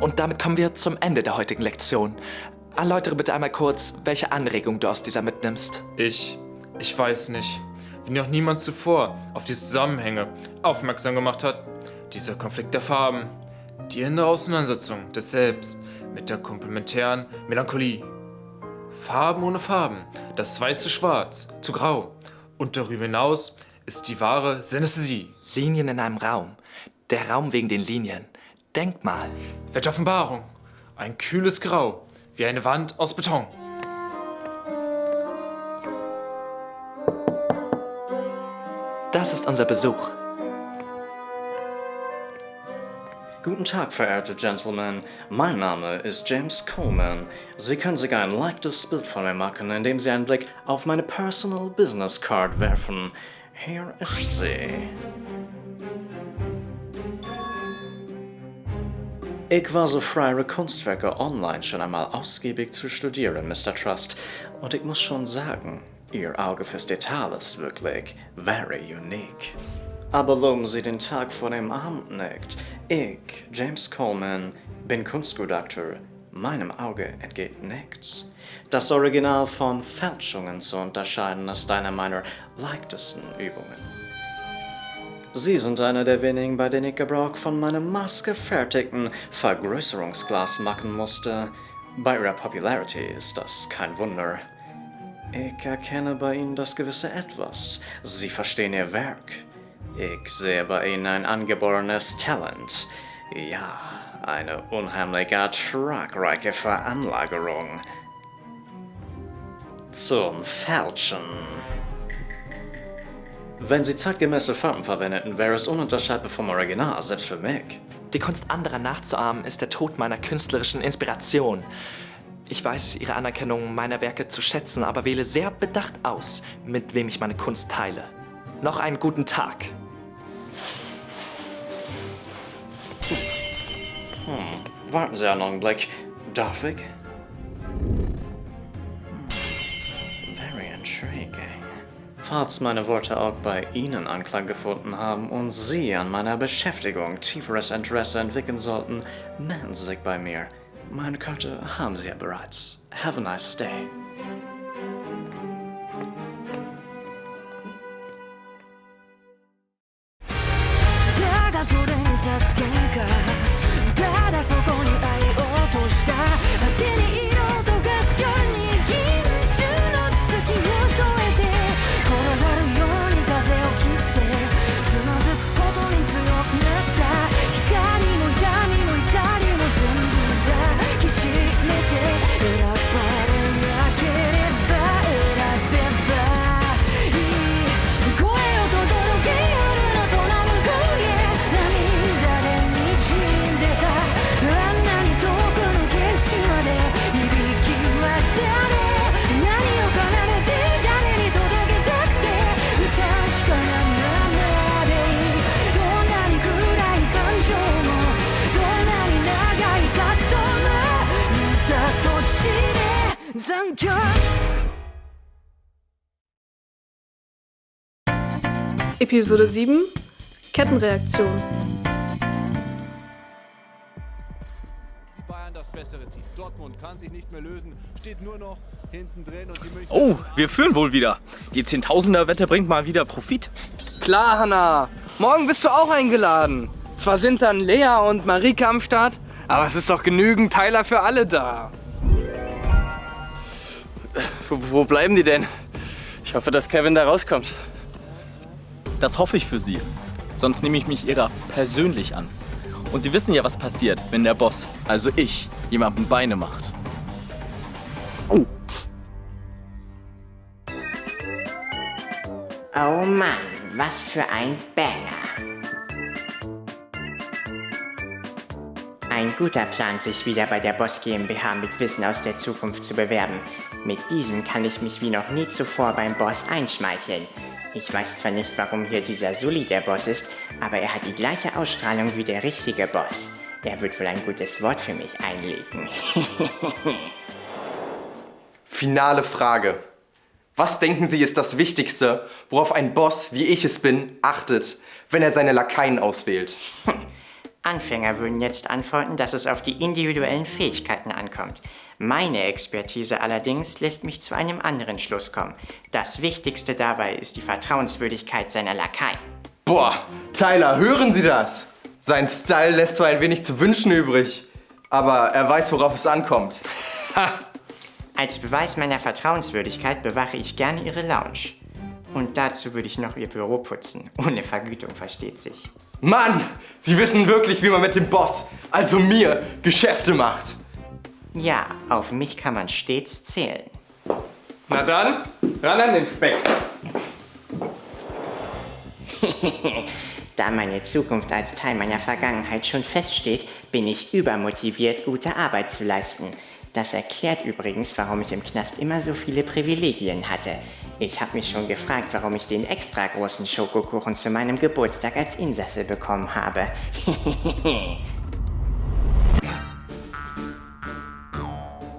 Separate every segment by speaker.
Speaker 1: Und damit kommen wir zum Ende der heutigen Lektion. Erläutere bitte einmal kurz, welche Anregung du aus dieser mitnimmst.
Speaker 2: Ich weiß nicht, wie noch niemand zuvor auf die Zusammenhänge aufmerksam gemacht hat. Dieser Konflikt der Farben, die innere Auseinandersetzung des Selbst mit der komplementären Melancholie. Farben ohne Farben, das Weiß zu Schwarz, zu Grau. Und darüber hinaus ist die wahre Synästhesie.
Speaker 1: Linien in einem Raum. Der Raum wegen den Linien. Denk mal.
Speaker 2: Welche Offenbarung. Ein kühles Grau, wie eine Wand aus Beton.
Speaker 1: Das ist unser Besuch.
Speaker 3: Guten Tag, verehrte Gentlemen. Mein Name ist James Coleman. Sie können sich ein leichtes Bild von mir machen, indem Sie einen Blick auf meine Personal Business Card werfen. Hier ist sie. Ich war so frei, Ihre Kunstwerke online schon einmal ausgiebig zu studieren, Mr. Trust. Und ich muss schon sagen, Ihr Auge fürs Detail ist wirklich very unique. Aber loben Sie den Tag vor dem Abend nicht. Ich, James Coleman, bin Kunstgutachter. Meinem Auge entgeht nichts. Das Original von Fälschungen zu unterscheiden ist eine meiner leichtesten Übungen. Sie sind einer der wenigen, bei denen ich Gebrauch von meinem maßgefertigten Vergrößerungsglas machen musste. Bei Ihrer Popularity ist das kein Wunder. Ich erkenne bei Ihnen das gewisse Etwas. Sie verstehen Ihr Werk. Ich sehe bei Ihnen ein angeborenes Talent. Ja, eine unheimlich ertragreiche Veranlagerung zum Fälschen. Wenn Sie zeitgemäße Farben verwendeten, wäre es ununterscheidbar vom Original, selbst für mich.
Speaker 1: Die Kunst anderer nachzuahmen ist der Tod meiner künstlerischen Inspiration. Ich weiß Ihre Anerkennung meiner Werke zu schätzen, aber wähle sehr bedacht aus, mit wem ich meine Kunst teile. Noch einen guten Tag.
Speaker 3: Warten Sie einen Augenblick. Darf ich? Very intriguing. Falls meine Worte auch bei Ihnen Anklang gefunden haben und Sie an meiner Beschäftigung tieferes Interesse entwickeln sollten, melden Sie sich bei mir. Meine Karte haben Sie ja bereits. Have a nice day.
Speaker 4: Episode 7 Kettenreaktion.
Speaker 5: Bayern das bessere Team. Dortmund kann sich nicht mehr lösen, steht nur noch hinten drin und die Münchner...
Speaker 6: Oh, wir führen wohl wieder. Die Zehntausender-Wette bringt mal wieder Profit.
Speaker 7: Klar, Hanna. Morgen bist du auch eingeladen. Zwar sind dann Lea und Marike am Start, aber es ist doch genügend Teiler für alle da. Wo bleiben die denn? Ich hoffe, dass Kevin da rauskommt.
Speaker 6: Das hoffe ich für Sie. Sonst nehme ich mich Ihrer persönlich an. Und Sie wissen ja, was passiert, wenn der Boss, also ich, jemandem Beine macht.
Speaker 8: Oh Mann, was für ein Banger. Ein guter Plan, sich wieder bei der Boss GmbH mit Wissen aus der Zukunft zu bewerben. Mit diesem kann ich mich wie noch nie zuvor beim Boss einschmeicheln. Ich weiß zwar nicht, warum hier dieser Sully der Boss ist, aber er hat die gleiche Ausstrahlung wie der richtige Boss. Er wird wohl ein gutes Wort für mich einlegen.
Speaker 9: Finale Frage. Was denken Sie ist das Wichtigste, worauf ein Boss, wie ich es bin, achtet, wenn er seine Lakaien auswählt?
Speaker 8: Anfänger würden jetzt antworten, dass es auf die individuellen Fähigkeiten ankommt. Meine Expertise allerdings lässt mich zu einem anderen Schluss kommen. Das Wichtigste dabei ist die Vertrauenswürdigkeit seiner Lakaien.
Speaker 9: Boah, Tyler, hören Sie das? Sein Style lässt zwar ein wenig zu wünschen übrig, aber er weiß, worauf es ankommt.
Speaker 8: Als Beweis meiner Vertrauenswürdigkeit bewache ich gerne Ihre Lounge. Und dazu würde ich noch Ihr Büro putzen. Ohne Vergütung, versteht sich.
Speaker 9: Mann, Sie wissen wirklich, wie man mit dem Boss, also mir, Geschäfte macht.
Speaker 8: Ja, auf mich kann man stets zählen.
Speaker 7: Na dann, ran an den Speck.
Speaker 8: Da meine Zukunft als Teil meiner Vergangenheit schon feststeht, bin ich übermotiviert, gute Arbeit zu leisten. Das erklärt übrigens, warum ich im Knast immer so viele Privilegien hatte. Ich habe mich schon gefragt, warum ich den extra großen Schokokuchen zu meinem Geburtstag als Insasse bekommen habe.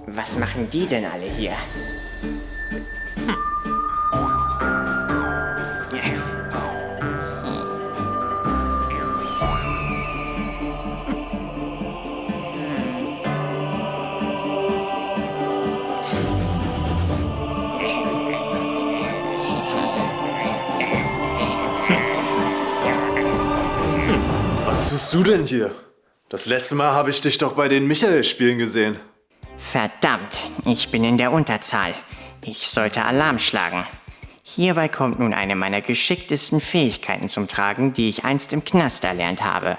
Speaker 8: Was machen die denn alle hier?
Speaker 10: Was tust du denn hier? Das letzte Mal habe ich dich doch bei den Michael-Spielen gesehen.
Speaker 8: Verdammt, ich bin in der Unterzahl. Ich sollte Alarm schlagen. Hierbei kommt nun eine meiner geschicktesten Fähigkeiten zum Tragen, die ich einst im Knast erlernt habe.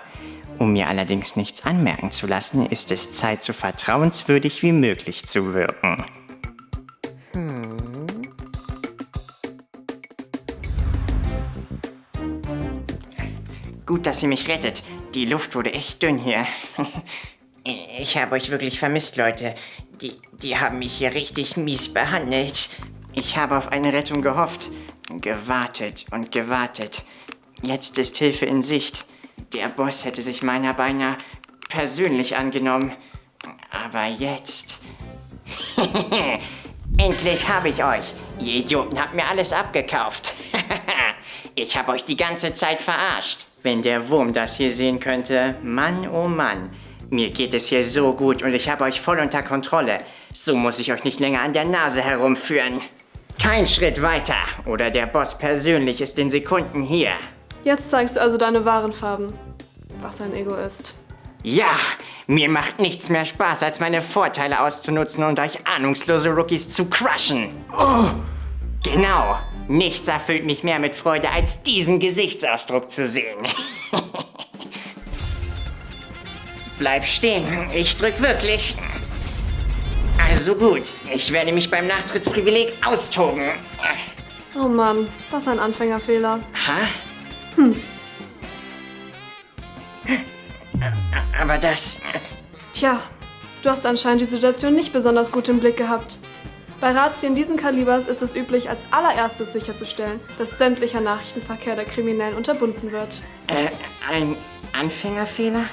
Speaker 8: Um mir allerdings nichts anmerken zu lassen, ist es Zeit, so vertrauenswürdig wie möglich zu wirken. Gut, dass ihr mich rettet. Die Luft wurde echt dünn hier. Ich habe euch wirklich vermisst, Leute. Die haben mich hier richtig mies behandelt. Ich habe auf eine Rettung gehofft. Gewartet und gewartet. Jetzt ist Hilfe in Sicht. Der Boss hätte sich meiner beinahe persönlich angenommen. Aber jetzt... Endlich habe ich euch. Ihr Idioten habt mir alles abgekauft. Ich habe euch die ganze Zeit verarscht. Wenn der Wurm das hier sehen könnte, Mann, oh Mann. Mir geht es hier so gut und ich habe euch voll unter Kontrolle. So muss ich euch nicht länger an der Nase herumführen. Kein Schritt weiter oder der Boss persönlich ist in Sekunden hier.
Speaker 4: Jetzt zeigst du also deine wahren Farben. Was ein Egoist.
Speaker 8: Ja, mir macht nichts mehr Spaß, als meine Vorteile auszunutzen und euch ahnungslose Rookies zu crushen. Oh. Genau, nichts erfüllt mich mehr mit Freude, als diesen Gesichtsausdruck zu sehen. Bleib stehen, ich drück wirklich. Also gut, ich werde mich beim Nachtrittsprivileg austoben.
Speaker 4: Oh Mann, was ein Anfängerfehler.
Speaker 8: Ha? Aber das...
Speaker 4: Tja, du hast anscheinend die Situation nicht besonders gut im Blick gehabt. Bei Razzien diesen Kalibers ist es üblich, als allererstes sicherzustellen, dass sämtlicher Nachrichtenverkehr der Kriminellen unterbunden wird.
Speaker 8: Ein Anfängerfehler?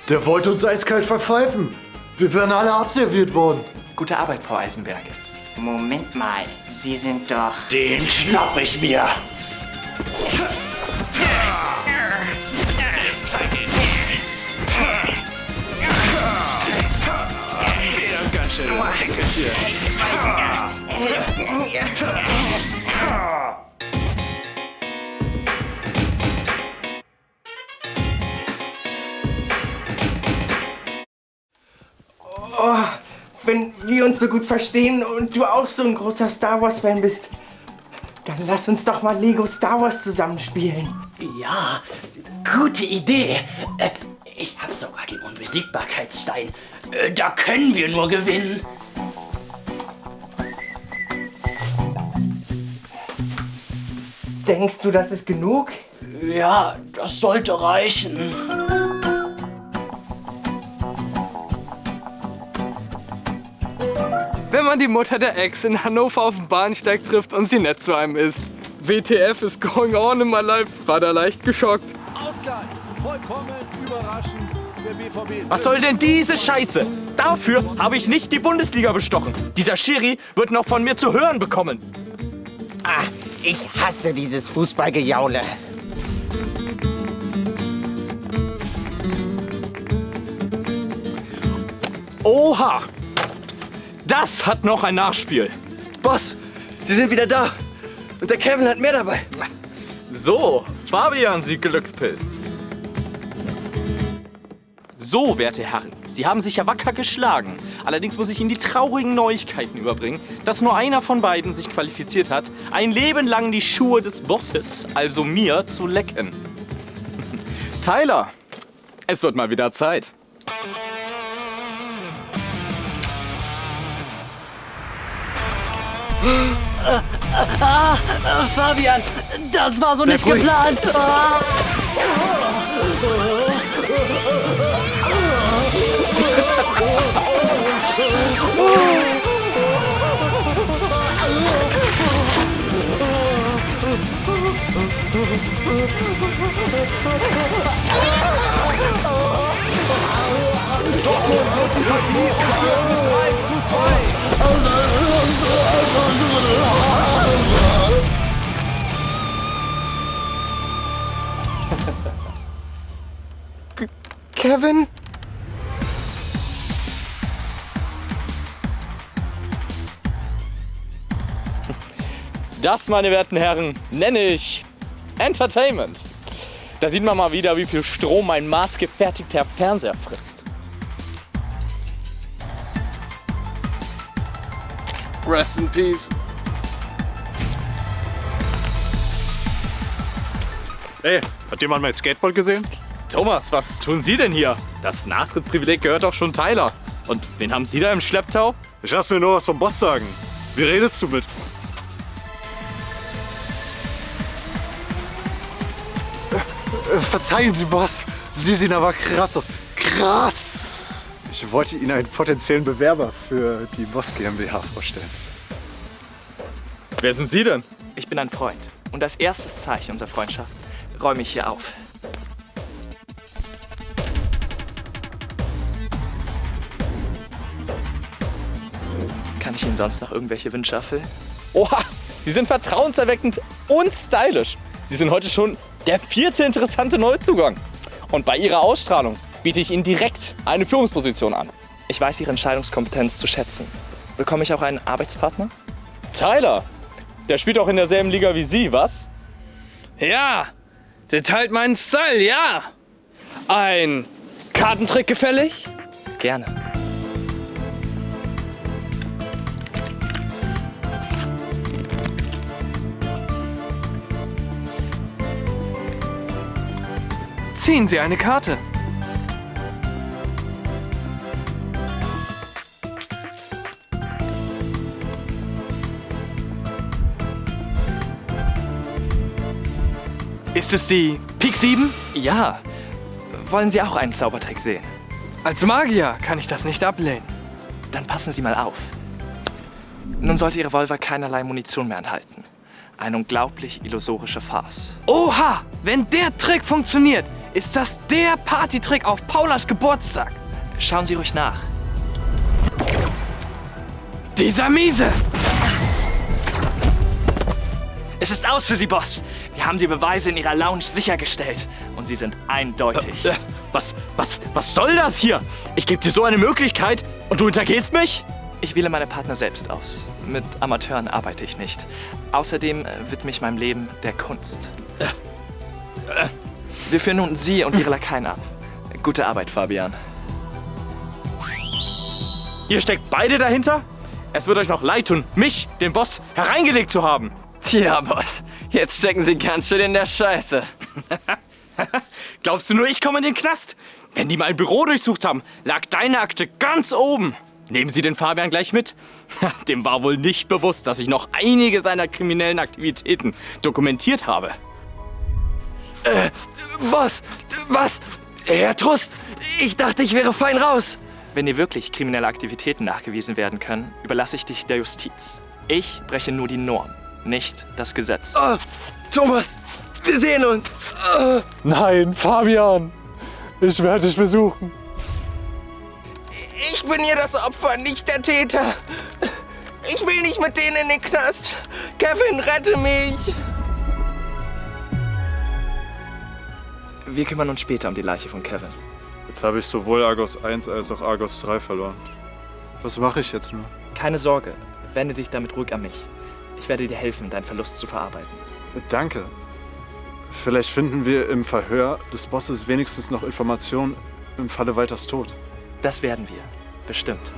Speaker 10: Der wollte uns eiskalt verpfeifen. Wir wären alle abserviert worden.
Speaker 1: Gute Arbeit, Frau Eisenberg.
Speaker 8: Moment mal, Sie sind doch...
Speaker 10: Den schnapp ich mir.
Speaker 5: Ganz schön Deckelchen.
Speaker 11: Wenn wir uns so gut verstehen und du auch so ein großer Star Wars-Fan bist, dann lass uns doch mal Lego Star Wars zusammenspielen.
Speaker 12: Ja, gute Idee. Ich habe sogar den Unbesiegbarkeitsstein. Da können wir nur gewinnen.
Speaker 11: Denkst du, das ist genug?
Speaker 12: Ja, das sollte reichen.
Speaker 7: Wenn man die Mutter der Ex in Hannover auf dem Bahnsteig trifft und sie nett zu einem ist. WTF is going on in my life, war da leicht geschockt.
Speaker 5: Ausgleich, vollkommen überraschend. Der BVB.
Speaker 6: Was soll denn diese Scheiße? Dafür habe ich nicht die Bundesliga bestochen. Dieser Schiri wird noch von mir zu hören bekommen.
Speaker 11: Ah, ich hasse dieses Fußballgejaule.
Speaker 6: Oha! Das hat noch ein Nachspiel.
Speaker 7: Boss, Sie sind wieder da. Und der Kevin hat mehr dabei.
Speaker 6: So, Fabian, Sie Glückspilz. So, werte Herren, Sie haben sich ja wacker geschlagen. Allerdings muss ich Ihnen die traurigen Neuigkeiten überbringen, dass nur einer von beiden sich qualifiziert hat, ein Leben lang die Schuhe des Bosses, also mir, zu lecken. Tyler, es wird mal wieder Zeit.
Speaker 12: Fabian, das war so nicht geplant.
Speaker 5: Dortmund wird die Partie führen mit 3:2.
Speaker 9: Kevin?
Speaker 6: Das, meine werten Herren, nenne ich Entertainment. Da sieht man mal wieder, wie viel Strom ein maßgefertigter Fernseher frisst.
Speaker 10: Rest in Peace. Ey, hat jemand mein Skateboard gesehen?
Speaker 6: Thomas, was tun Sie denn hier? Das Nachtrittsprivileg gehört doch schon Tyler. Und wen haben Sie da im Schlepptau?
Speaker 10: Ich lass mir nur was vom Boss sagen. Wie redest du mit? Verzeihen Sie, Boss. Sie sehen aber krass aus. Krass! Ich wollte Ihnen einen potenziellen Bewerber für die Boss GmbH vorstellen.
Speaker 6: Wer sind Sie denn?
Speaker 1: Ich bin ein Freund. Und als erstes Zeichen unserer Freundschaft räume ich hier auf. Kann ich Ihnen sonst noch irgendwelche Wünsche erfüllen?
Speaker 6: Oha, Sie sind vertrauenserweckend und stylisch. Sie sind heute schon der 4. interessante Neuzugang. Und bei Ihrer Ausstrahlung biete ich Ihnen direkt eine Führungsposition an.
Speaker 1: Ich weiß Ihre Entscheidungskompetenz zu schätzen. Bekomme ich auch einen Arbeitspartner?
Speaker 6: Tyler, der spielt auch in derselben Liga wie Sie, was?
Speaker 7: Ja, der teilt meinen Style, ja. Ein Kartentrick gefällig?
Speaker 1: Gerne.
Speaker 7: Ziehen Sie eine Karte. Ist es die Pik 7?
Speaker 1: Ja. Wollen Sie auch einen Zaubertrick sehen?
Speaker 7: Als Magier kann ich das nicht ablehnen.
Speaker 1: Dann passen Sie mal auf. Nun sollte Ihr Revolver keinerlei Munition mehr enthalten. Eine unglaublich illusorische Farce.
Speaker 7: Oha, wenn der Trick funktioniert, ist das der Partytrick auf Paulas Geburtstag.
Speaker 1: Schauen Sie ruhig nach.
Speaker 7: Dieser Miese!
Speaker 1: Es ist aus für Sie, Boss. Wir haben die Beweise in Ihrer Lounge sichergestellt. Und sie sind eindeutig.
Speaker 6: Was soll das hier? Ich gebe dir so eine Möglichkeit und du hintergehst mich?
Speaker 1: Ich wähle meine Partner selbst aus. Mit Amateuren arbeite ich nicht. Außerdem widme ich meinem Leben der Kunst. Wir führen nun Sie und Ihre Lakaien ab. Gute Arbeit, Fabian.
Speaker 6: Ihr steckt beide dahinter? Es wird euch noch leid tun, mich, den Boss, hereingelegt zu haben.
Speaker 7: Tja, Boss, jetzt stecken Sie ganz schön in der Scheiße.
Speaker 6: Glaubst du nur, ich komme in den Knast? Wenn die mein Büro durchsucht haben, lag deine Akte ganz oben. Nehmen Sie den Fabian gleich mit. Dem war wohl nicht bewusst, dass ich noch einige seiner kriminellen Aktivitäten dokumentiert habe.
Speaker 7: Boss, was? Herr Trust, ich dachte, ich wäre fein raus.
Speaker 1: Wenn dir wirklich kriminelle Aktivitäten nachgewiesen werden können, überlasse ich dich der Justiz. Ich breche nur die Norm, nicht das Gesetz.
Speaker 7: Oh, Thomas, wir sehen uns.
Speaker 10: Nein, Fabian. Ich werde dich besuchen.
Speaker 11: Ich bin hier das Opfer, nicht der Täter. Ich will nicht mit denen in den Knast. Kevin, rette mich.
Speaker 1: Wir kümmern uns später um die Leiche von Kevin.
Speaker 10: Jetzt habe ich sowohl Argos 1 als auch Argos 3 verloren. Was mache ich jetzt nur?
Speaker 1: Keine Sorge, wende dich damit ruhig an mich. Ich werde dir helfen, deinen Verlust zu verarbeiten.
Speaker 10: Danke. Vielleicht finden wir im Verhör des Bosses wenigstens noch Informationen im Falle Walters Tod.
Speaker 1: Das werden wir. Bestimmt.